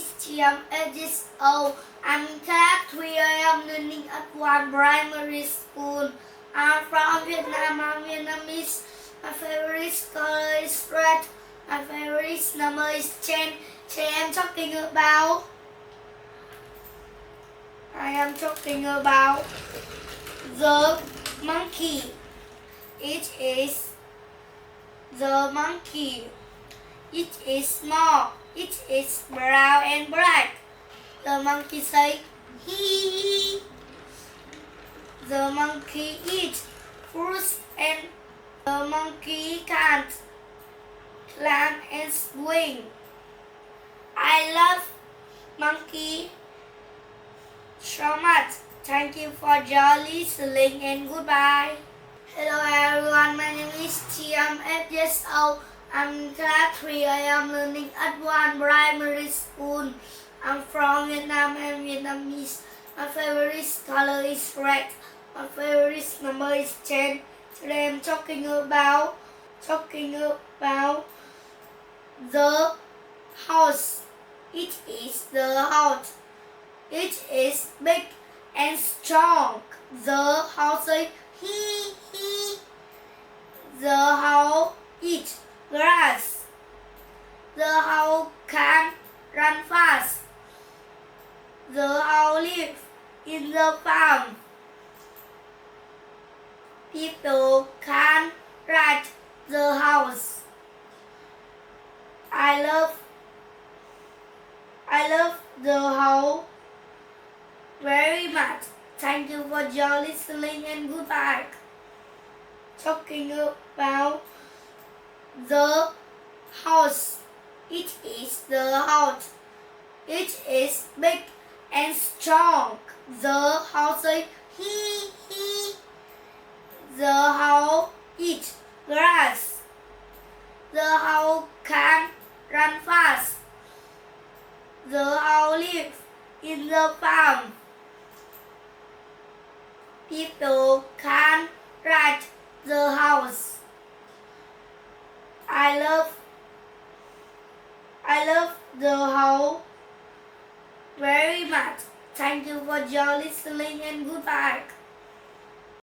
is Tim, 8 years old. I'm in class 3. I am learning at one primary school. I'm from Vietnam. I'm Vietnamese. My favorite color is red. My favorite number is 10. Today I am talking about the monkey. It is the monkey. It is small. It is brown and black. The monkey say, hee. The monkey eats fruits and the monkey can't climb and swing. I love monkey so much. Thank you for your listening and goodbye. Hello everyone, my name is Tim, 8 years old. I'm in class 3. I am learning at one primary school. I'm from Vietnam and Vietnamese. My favorite color is red. My favorite number is 10. Today I'm talking about the house. It is the house. It is big and strong. The house is hee hee. The house eats grass. The house can run fast. The house lives in the farm. People can ride the house. I love the house very much. Thank you for your listening and goodbye. Talking about the house. It is the house. It is big and strong. The house is hee hee. The house eats grass. The house can run fast. The house lives in the farm. People can ride the house. I love the house very much. Thank you for your listening and goodbye.